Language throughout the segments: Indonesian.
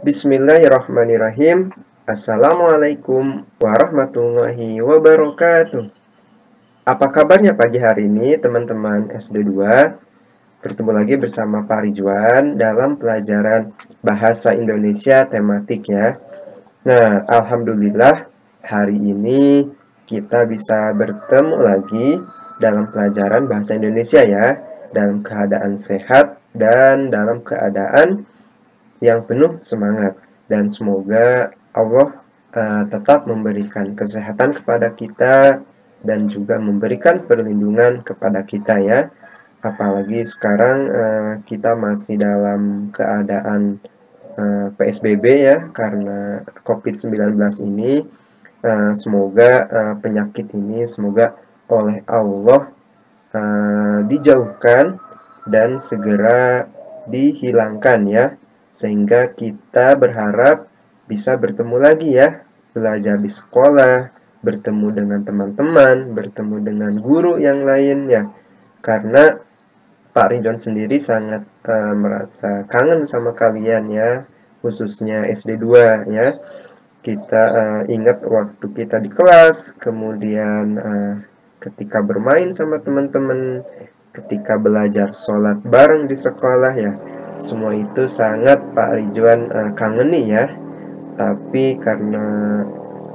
Bismillahirrahmanirrahim. Assalamualaikum warahmatullahi wabarakatuh. Apa kabarnya pagi hari ini teman-teman SD2? Bertemu lagi bersama Pak Ridwan dalam pelajaran Bahasa Indonesia tematik ya. Nah, Alhamdulillah hari ini kita bisa bertemu lagi dalam pelajaran Bahasa Indonesia ya. Dalam keadaan sehat dan dalam keadaan yang penuh semangat, dan semoga Allah tetap memberikan kesehatan kepada kita dan juga memberikan perlindungan kepada kita ya. Apalagi sekarang kita masih dalam keadaan PSBB ya, karena COVID-19 ini. Semoga penyakit ini semoga oleh Allah dijauhkan dan segera dihilangkan ya, sehingga kita berharap bisa bertemu lagi ya, belajar di sekolah, bertemu dengan teman-teman, bertemu dengan guru yang lain ya. Karena Pak Ridwan sendiri sangat merasa kangen sama kalian ya, khususnya SD2 ya. Kita ingat waktu kita di kelas, kemudian ketika bermain sama teman-teman, ketika belajar sholat bareng di sekolah ya. Semua itu sangat Pak Ridwan kangeni ya. Tapi karena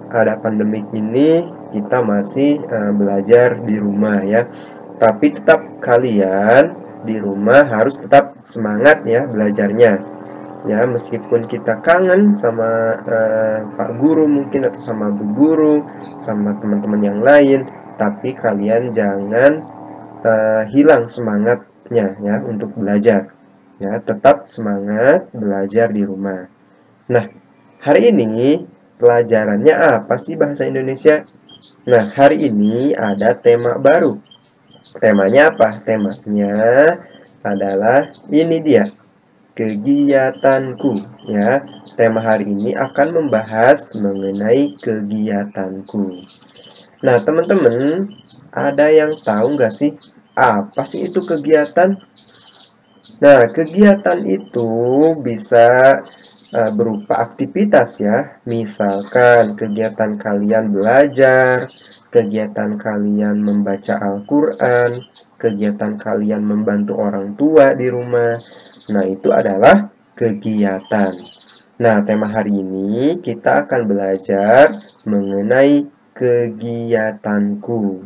ada pandemi ini, kita masih belajar di rumah ya. Tapi tetap kalian di rumah harus tetap semangat ya belajarnya. Ya, meskipun kita kangen sama Pak Guru mungkin, atau sama Bu Guru, sama teman-teman yang lain, tapi kalian jangan hilang semangatnya ya untuk belajar. Ya, tetap semangat belajar di rumah. Nah, hari ini pelajarannya apa sih bahasa Indonesia? Nah, hari ini ada tema baru. Temanya apa? Temanya adalah ini dia, kegiatanku ya. Tema hari ini akan membahas mengenai kegiatanku. Nah, teman-teman, ada yang tahu nggak sih apa sih itu kegiatan? Nah, kegiatan itu bisa berupa aktivitas ya. Misalkan kegiatan kalian belajar, kegiatan kalian membaca Al-Quran, kegiatan kalian membantu orang tua di rumah. Nah, itu adalah kegiatan. Nah, tema hari ini kita akan belajar mengenai kegiatanku.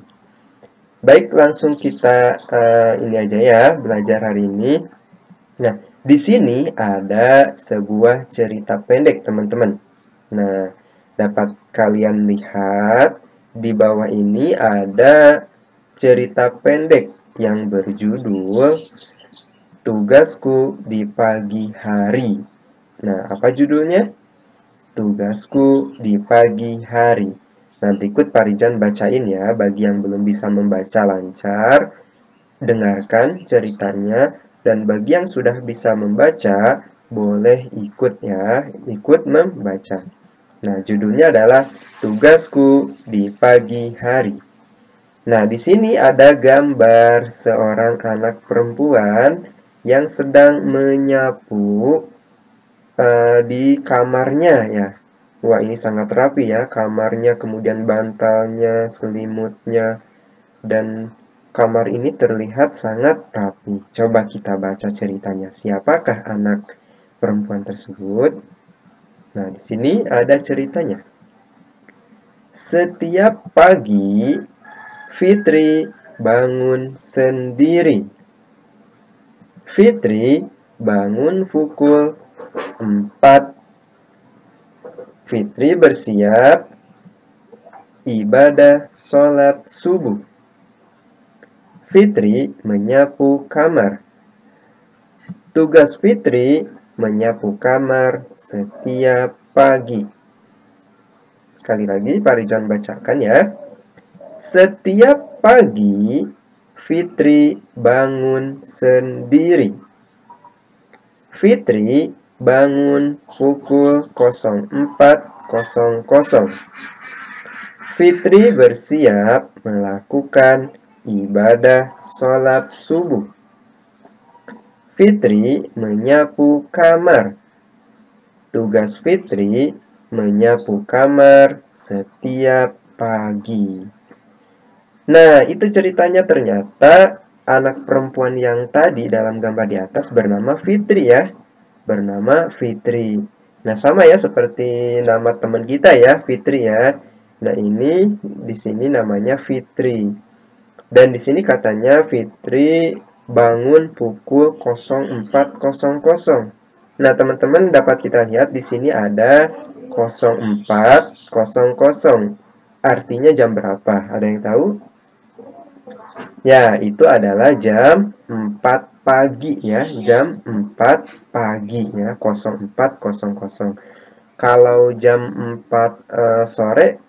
Baik, langsung kita ini aja ya, belajar hari ini. Nah, di sini ada sebuah cerita pendek, teman-teman. Nah, dapat kalian lihat di bawah ini ada cerita pendek yang berjudul Tugasku di Pagi Hari. Nah, apa judulnya? Tugasku di Pagi Hari. Nah, berikut Pak Rijan bacain ya, bagi yang belum bisa membaca lancar, dengarkan ceritanya. Dan bagi yang sudah bisa membaca, boleh ikut ya, ikut membaca. Nah, judulnya adalah Tugasku di Pagi Hari. Nah, di sini ada gambar seorang anak perempuan yang sedang menyapu di kamarnya ya. Wah, ini sangat rapi ya, kamarnya, kemudian bantalnya, selimutnya, dan kamar ini terlihat sangat rapi. Coba kita baca ceritanya. Siapakah anak perempuan tersebut? Nah, di sini ada ceritanya. Setiap pagi, Fitri bangun sendiri. Fitri bangun pukul 4. Fitri bersiap ibadah sholat subuh. Fitri menyapu kamar. Tugas Fitri menyapu kamar setiap pagi. Sekali lagi Pak Rizwan bacakan ya. Setiap pagi Fitri bangun sendiri. Fitri bangun pukul 04.00. Fitri bersiap melakukan ibadah sholat subuh. Fitri menyapu kamar. tugas Fitri menyapu kamar setiap pagi. Nah, itu ceritanya ternyata anak perempuan yang tadi dalam gambar di atas bernama Fitri ya. Bernama Fitri. Nah, sama ya seperti nama teman kita ya, Fitri ya. Nah, ini di sini namanya Fitri. Dan di sini katanya Fitri bangun pukul 04.00. Nah, teman-teman dapat kita lihat di sini ada 04.00. Artinya jam berapa? Ada yang tahu? Ya, itu adalah jam 4 pagi ya, jam 4 pagi ya, 04.00. Kalau jam 4 sore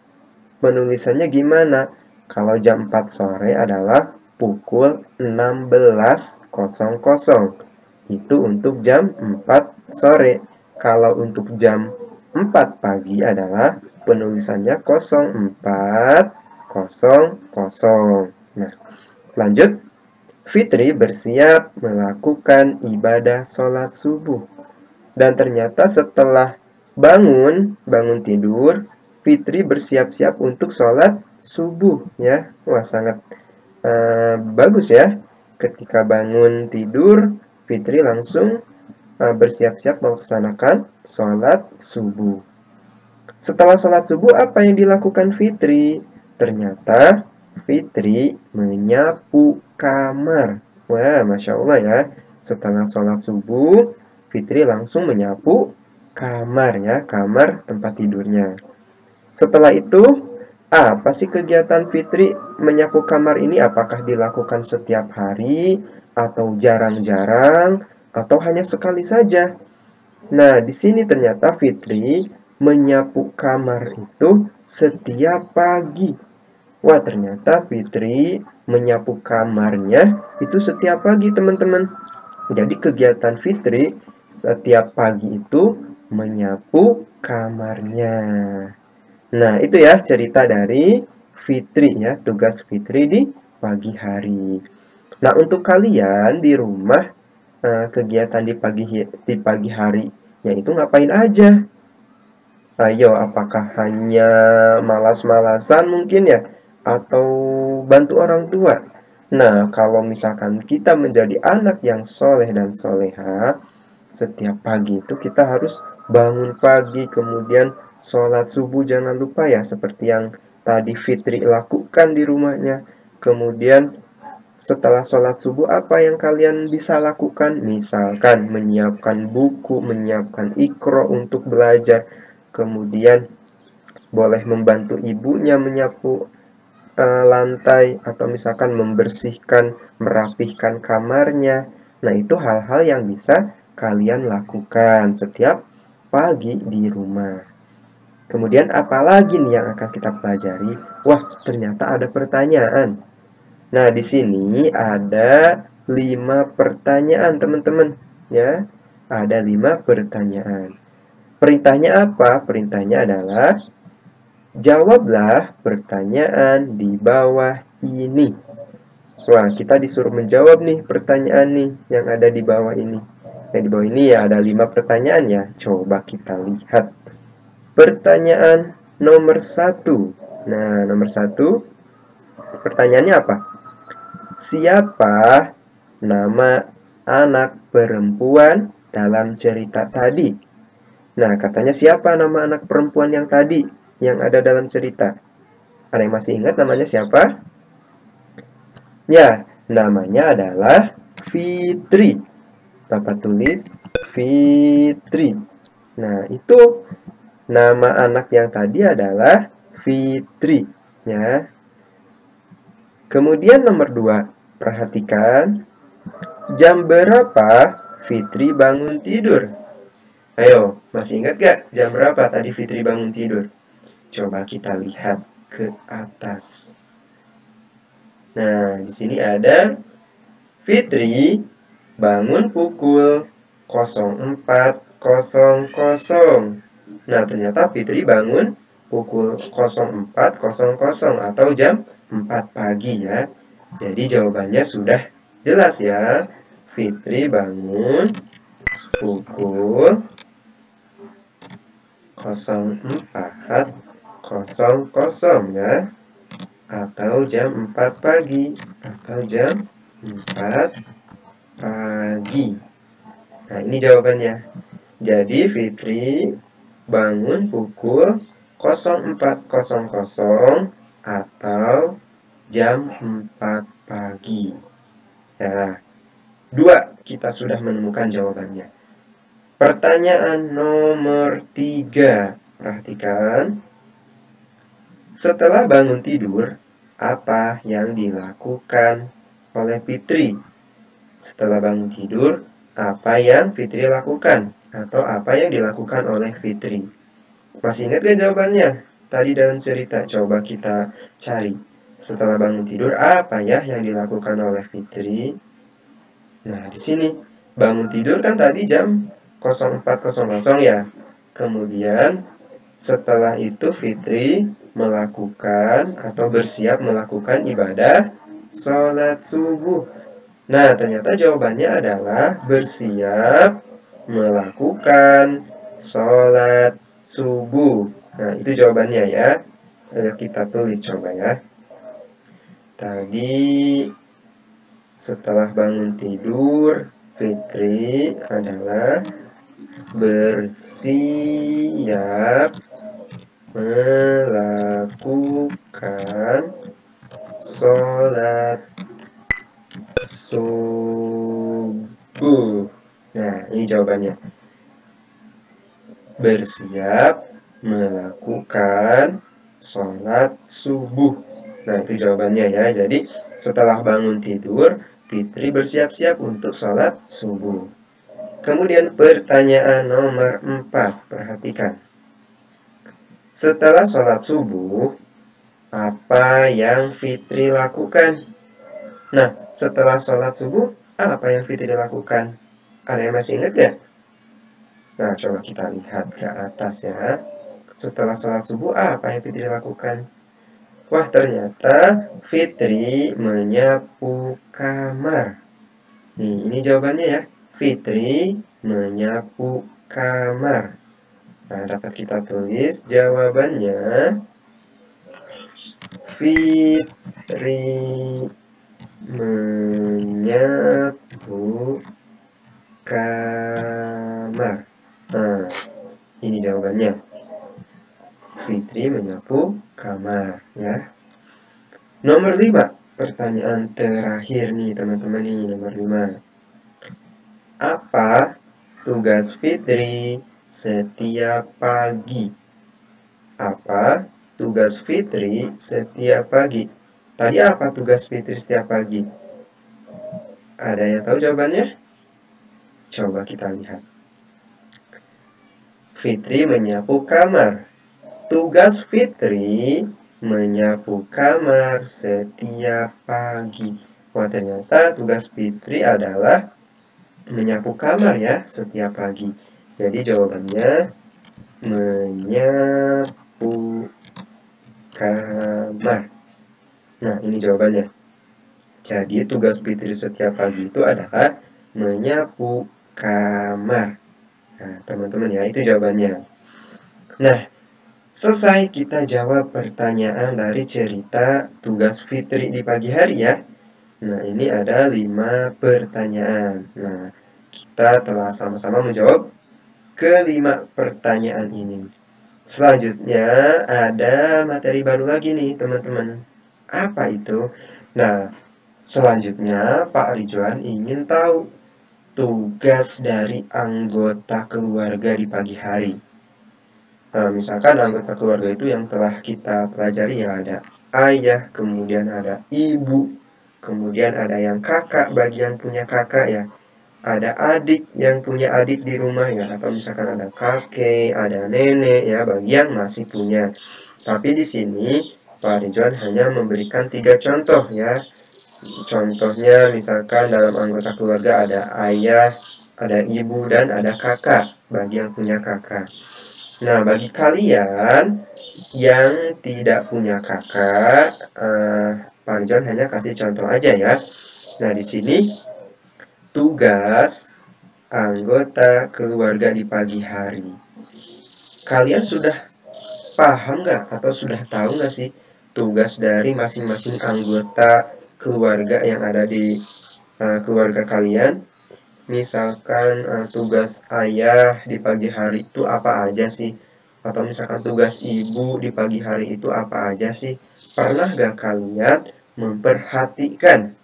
penulisannya gimana? Kalau jam 4 sore adalah pukul 16.00. Itu untuk jam 4 sore. Kalau untuk jam 4 pagi adalah penulisannya 04.00. Nah, lanjut. Fitri bersiap melakukan ibadah sholat subuh. Dan ternyata setelah bangun tidur, Fitri bersiap-siap untuk sholat subuh ya. Wah, sangat bagus ya. Ketika bangun tidur, Fitri langsung bersiap-siap melaksanakan sholat subuh. Setelah sholat subuh, apa yang dilakukan Fitri? Ternyata Fitri menyapu kamar. Wah, Masya Allah ya. Setelah sholat subuh, Fitri langsung menyapu kamar ya, kamar tempat tidurnya. Setelah itu, apa sih kegiatan Fitri menyapu kamar ini? Apakah dilakukan setiap hari, atau jarang-jarang, atau hanya sekali saja? Nah, di sini ternyata Fitri menyapu kamar itu setiap pagi. Wah, ternyata Fitri menyapu kamarnya itu setiap pagi, teman-teman. Jadi kegiatan Fitri setiap pagi itu menyapu kamarnya. Nah, itu ya cerita dari Fitri ya, tugas Fitri di pagi hari. Nah, untuk kalian di rumah kegiatan di pagi hari yaitu ngapain aja? Ayo, apakah hanya malas-malasan mungkin ya? Atau bantu orang tua? Nah, kalau misalkan kita menjadi anak yang soleh dan soleha, setiap pagi itu kita harus bangun pagi, kemudian sholat subuh jangan lupa ya, seperti yang tadi Fitri lakukan di rumahnya. Kemudian setelah sholat subuh, apa yang kalian bisa lakukan? Misalkan menyiapkan buku, menyiapkan iqra untuk belajar. Kemudian boleh membantu ibunya menyapu lantai, atau misalkan membersihkan, merapihkan kamarnya. Nah, itu hal-hal yang bisa kalian lakukan setiap pagi di rumah. Kemudian apalagi nih yang akan kita pelajari? Wah, ternyata ada pertanyaan. Nah, di sini ada 5 pertanyaan, teman-teman. Ya, ada 5 pertanyaan. Perintahnya apa? Perintahnya adalah jawablah pertanyaan di bawah ini. Wah, kita disuruh menjawab nih pertanyaan nih yang ada di bawah ini. Yang di bawah ini ya ada 5 pertanyaan ya. Coba kita lihat. Pertanyaan nomor 1. Nah, nomor 1. Pertanyaannya apa? Siapa nama anak perempuan dalam cerita tadi? Nah, katanya siapa nama anak perempuan yang tadi yang ada dalam cerita? Ada yang masih ingat namanya siapa? Ya, namanya adalah Fitri. Bapak tulis Fitri. Nah, itu nama anak yang tadi adalah Fitri. Ya. Kemudian nomor 2, perhatikan jam berapa Fitri bangun tidur. Ayo, masih ingat gak jam berapa tadi Fitri bangun tidur? Coba kita lihat ke atas. Nah, di sini ada Fitri bangun pukul 04.00. Nah, ternyata Fitri bangun pukul 04.00 atau jam 4 pagi ya. Jadi jawabannya sudah jelas ya. Fitri bangun pukul 04.00 ya, atau jam 4 pagi, atau jam 4 pagi. Nah, ini jawabannya. Jadi Fitri bangun pukul 04.00 atau jam 4 pagi. Ya, 2 kita sudah menemukan jawabannya. Pertanyaan nomor 3. Perhatikan. Setelah bangun tidur, apa yang dilakukan oleh Fitri? Setelah bangun tidur, apa yang Fitri lakukan? Atau apa yang dilakukan oleh Fitri? Masih ingat gak jawabannya? Tadi dalam cerita, coba kita cari. Setelah bangun tidur, apa ya yang dilakukan oleh Fitri? Nah, di sini bangun tidur kan tadi jam 04.00 ya. Kemudian setelah itu Fitri melakukan atau bersiap melakukan ibadah sholat subuh. Nah, ternyata jawabannya adalah bersiap melakukan sholat subuh. Nah, itu jawabannya ya. Kita tulis coba ya. Tadi setelah bangun tidur, Fitri adalah bersiap melakukan sholat subuh. Nah, ini jawabannya. Bersiap melakukan sholat subuh. Nah, itu jawabannya ya. Jadi, setelah bangun tidur, Fitri bersiap-siap untuk sholat subuh. Kemudian pertanyaan nomor 4. Perhatikan. Setelah sholat subuh, apa yang Fitri lakukan? Nah, setelah sholat subuh, apa yang Fitri lakukan? Ada yang masih ingat gak? Nah, coba kita lihat ke atas ya. Setelah sholat subuh, apa yang Fitri lakukan? Wah, ternyata Fitri menyapu kamar. Nih, ini jawabannya ya. Fitri menyapu kamar. Nah, dapat kita tulis jawabannya. Fitri menyapu kamar. Nah, ini jawabannya. Fitri menyapu kamar ya. Nomor 5. Pertanyaan terakhir nih teman-teman nih, nomor 5. Apa tugas Fitri setiap pagi? Apa tugas Fitri setiap pagi? Tadi apa tugas Fitri setiap pagi? Ada yang tahu jawabannya? Coba kita lihat. Fitri menyapu kamar. Tugas Fitri menyapu kamar setiap pagi. Wah, ternyata tugas Fitri adalah menyapu kamar ya setiap pagi. Jadi jawabannya menyapu kamar. Nah, ini jawabannya. Jadi tugas Fitri setiap pagi itu adalah menyapu kamar. Nah, teman-teman ya, itu jawabannya. Nah, selesai kita jawab pertanyaan dari cerita tugas Fitri di pagi hari ya. Nah, ini ada 5 pertanyaan. Nah, kita telah sama-sama menjawab ke-5 pertanyaan ini. Selanjutnya ada materi baru lagi nih teman-teman. Apa itu? Nah, selanjutnya Pak Ridwan ingin tahu tugas dari anggota keluarga di pagi hari. Nah, misalkan anggota keluarga itu yang telah kita pelajari ya, ada ayah, kemudian ada ibu, kemudian ada yang kakak bagi yang punya kakak ya, ada adik yang punya adik di rumah ya, atau misalkan ada kakek, ada nenek ya bagi yang masih punya. Tapi di sini Pak Ridwan hanya memberikan 3 contoh ya. Contohnya misalkan dalam anggota keluarga ada ayah, ada ibu, dan ada kakak bagi yang punya kakak. Nah, bagi kalian yang tidak punya kakak, Pak Ridwan hanya kasih contoh aja ya. Nah, di sini tugas anggota keluarga di pagi hari. kalian sudah paham nggak atau sudah tahu nggak sih tugas dari masing-masing anggota keluarga yang ada di keluarga kalian? Misalkan tugas ayah di pagi hari itu apa aja sih? Atau misalkan tugas ibu di pagi hari itu apa aja sih? Pernah gak kalian memperhatikan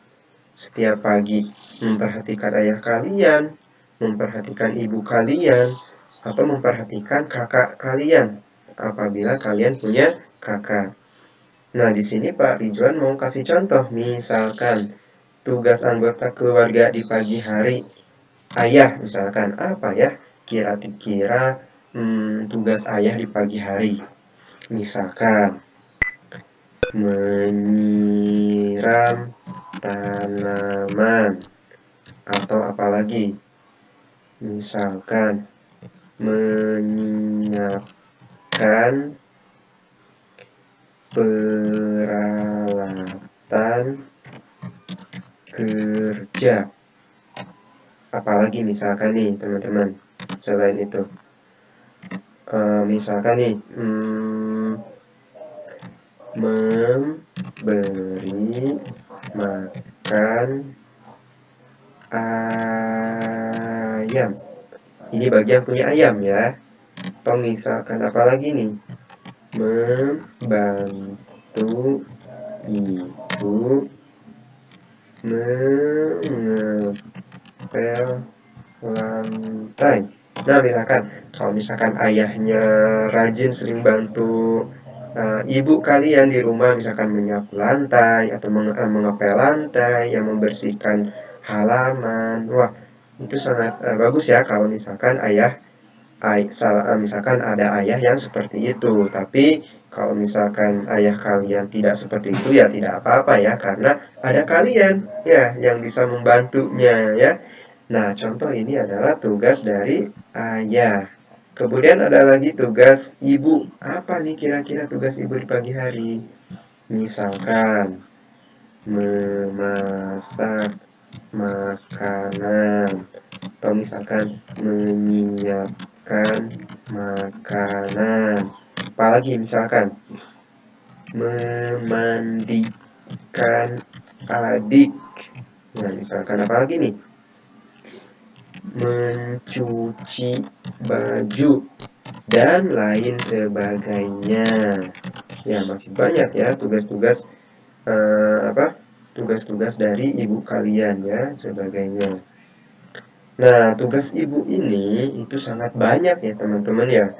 setiap pagi? Memperhatikan ayah kalian, memperhatikan ibu kalian, atau memperhatikan kakak kalian apabila kalian punya kakak. Nah, di sini Pak Ridwan mau kasih contoh, misalkan tugas anggota keluarga di pagi hari. Ayah misalkan apa ya? Kira-kira tugas ayah di pagi hari. Misalkan menyiram tanaman atau apalagi? Misalkan menyiapkan peralatan kerja. Apalagi misalkan nih teman-teman, selain itu misalkan nih memberi makan ayam. Ini bagi yang punya ayam ya. Atau misalkan apalagi nih, membantu ibu mengepel lantai. Nah, misalkan kalau misalkan ayahnya rajin sering bantu ibu kalian di rumah, misalkan menyapu lantai atau mengepel lantai, yang membersihkan halaman. Wah, itu sangat bagus ya kalau misalkan misalkan ada ayah yang seperti itu. Tapi kalau misalkan ayah kalian tidak seperti itu ya tidak apa-apa ya, karena ada kalian ya yang bisa membantunya ya. Nah, contoh ini adalah tugas dari ayah. Kemudian ada lagi tugas ibu. Apa nih kira-kira tugas ibu di pagi hari? Misalkan memasak makanan atau misalkan menyiapkan makanan. Apalagi misalkan memandikan adik. Nah, misalkan apalagi nih? Mencuci baju dan lain sebagainya. Ya, masih banyak ya tugas-tugas tugas-tugas dari ibu kalian ya sebagainya. Nah, tugas ibu ini itu sangat banyak ya teman-teman ya.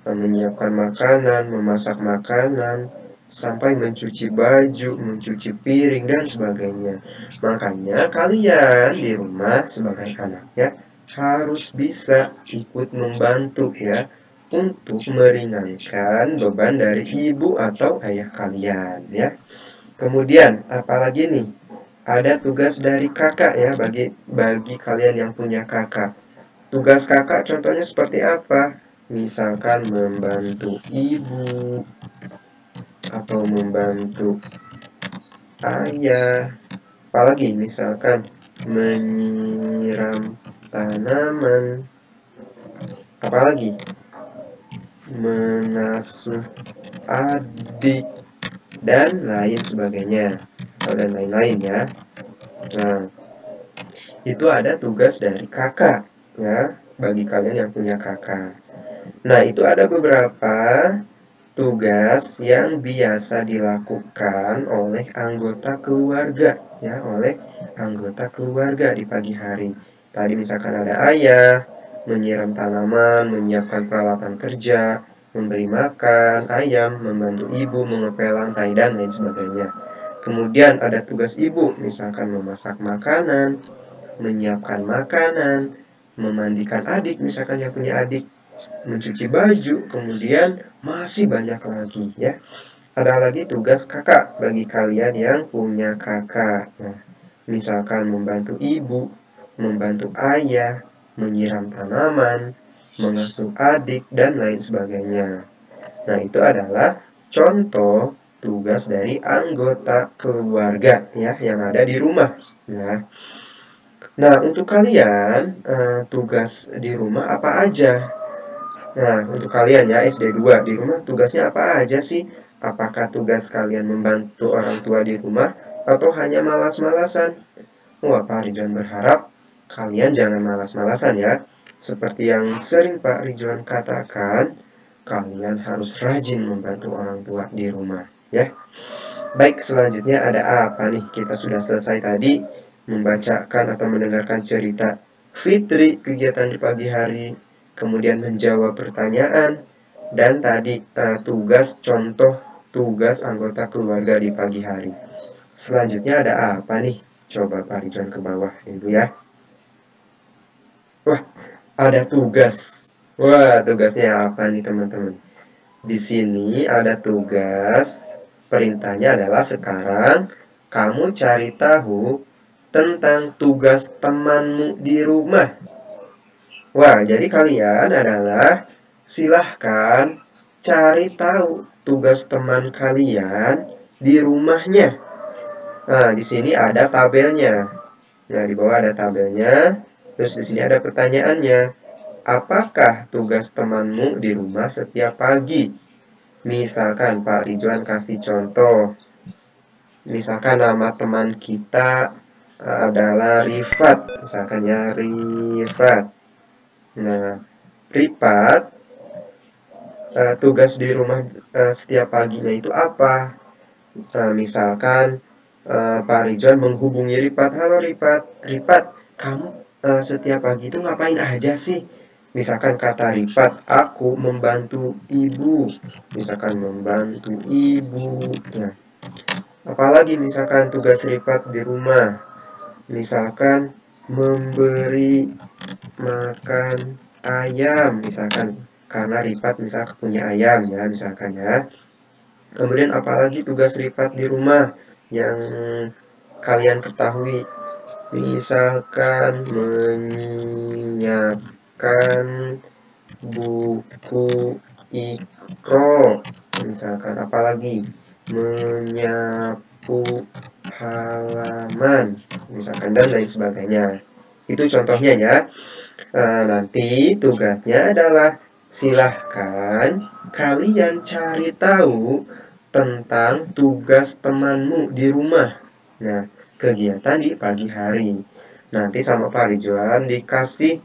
Menyiapkan makanan, memasak makanan, sampai mencuci baju, mencuci piring dan sebagainya. Makanya kalian di rumah sebagai anaknya harus bisa ikut membantu ya untuk meringankan beban dari ibu atau ayah kalian ya. Kemudian apalagi nih? Ada tugas dari kakak ya bagi kalian yang punya kakak. Tugas kakak contohnya seperti apa? Misalkan membantu ibu atau membantu ayah. Apalagi misalkan menyiram tanaman. Apalagi mengasuh adik dan lain sebagainya. Dan lain-lain ya. Nah, itu ada tugas dari kakak ya bagi kalian yang punya kakak. Nah, itu ada beberapa tugas yang biasa dilakukan oleh anggota keluarga ya, oleh anggota keluarga di pagi hari. Tadi misalkan ada ayah menyiram tanaman, menyiapkan peralatan kerja, memberi makan ayam, membantu ibu mengepel lantai dan lain sebagainya. Kemudian ada tugas ibu, misalkan memasak makanan, menyiapkan makanan, memandikan adik, misalkan yang punya adik, mencuci baju, kemudian masih banyak lagi ya. Ada lagi tugas kakak bagi kalian yang punya kakak. Nah, misalkan membantu ibu, membantu ayah, menyiram tanaman, mengasuh adik, dan lain sebagainya. Nah, itu adalah contoh tugas dari anggota keluarga ya yang ada di rumah. Nah, untuk kalian tugas di rumah apa aja? Nah, untuk kalian ya SD 2 di rumah tugasnya apa aja sih? Apakah tugas kalian membantu orang tua di rumah atau hanya malas-malasan? Wah, Pak Ridwan berharap kalian jangan malas-malasan ya. Seperti yang sering Pak Ridwan katakan, kalian harus rajin membantu orang tua di rumah ya. Baik, selanjutnya ada apa nih? Kita sudah selesai tadi membacakan atau mendengarkan cerita Fitri, kegiatan di pagi hari, kemudian menjawab pertanyaan, dan tadi contoh tugas anggota keluarga di pagi hari. Selanjutnya ada apa nih? Coba Pak Ridwan ke bawah dulu ya. Wah, ada tugas. Wah, tugasnya apa nih teman-teman? Di sini ada tugas. Perintahnya adalah sekarang kamu cari tahu tentang tugas temanmu di rumah. Wah, jadi kalian adalah silahkan cari tahu tugas teman kalian di rumahnya. Nah, di sini ada tabelnya. Nah, di bawah ada tabelnya. Terus di sini ada pertanyaannya. Apakah tugas temanmu di rumah setiap pagi? Misalkan Pak Ridwan kasih contoh. Misalkan nama teman kita adalah Rifat. Misalkan ya Rifat. Nah, Rifat tugas di rumah setiap paginya itu apa? Misalkan Pak Ridwan menghubungi Rifat. Halo Rifat, Rifat, kamu setiap pagi itu ngapain aja sih? Misalkan kata Rifat, aku membantu ibu. Misalkan membantu ibu. Nah, apalagi misalkan tugas Rifat di rumah. Misalkan memberi makan ayam. Misalkan karena Rifat misalkan punya ayam ya, misalkan ya. Kemudian apalagi tugas Rifat di rumah yang kalian ketahui. Misalkan menyiapkan buku Iqra. Misalkan apalagi menyapu halaman. Misalkan dan lain sebagainya. Itu contohnya ya. Nanti tugasnya adalah silahkan kalian cari tahu tentang tugas temanmu di rumah. Nah, kegiatan di pagi hari. Nanti sama Pak Ridwan dikasih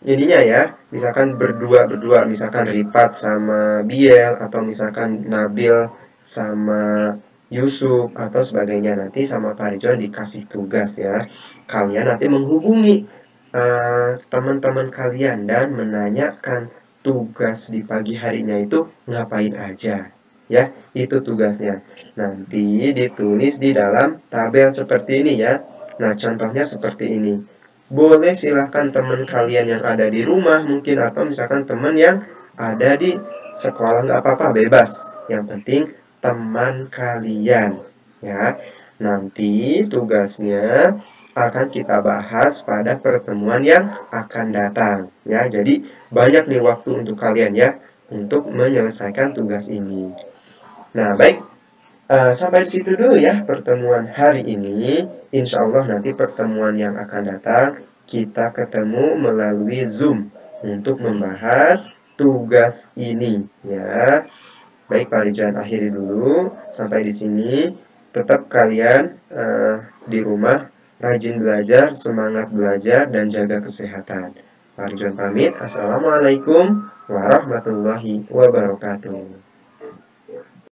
ininya ya, misalkan berdua, misalkan Rifat sama Biel, atau misalkan Nabil sama Yusuf, atau sebagainya. Nanti sama Pak Ridwan dikasih tugas ya. Kalian nanti menghubungi teman-teman kalian dan menanyakan tugas di pagi harinya itu ngapain aja. Ya, itu tugasnya. Nanti ditulis di dalam tabel seperti ini ya. Nah, contohnya seperti ini. Boleh silahkan teman kalian yang ada di rumah mungkin, atau misalkan teman yang ada di sekolah, nggak apa-apa, bebas. Yang penting teman kalian ya. Nanti tugasnya akan kita bahas pada pertemuan yang akan datang ya. Jadi banyak nih waktu untuk kalian ya untuk menyelesaikan tugas ini. Nah, baik. Sampai di situ dulu ya pertemuan hari ini. Insya Allah nanti pertemuan yang akan datang kita ketemu melalui Zoom untuk membahas tugas ini ya. Baik, Pak Ridwan akhiri dulu sampai di sini. Tetap kalian di rumah rajin belajar, semangat belajar dan jaga kesehatan. Pak Ridwan pamit. Assalamualaikum warahmatullahi wabarakatuh.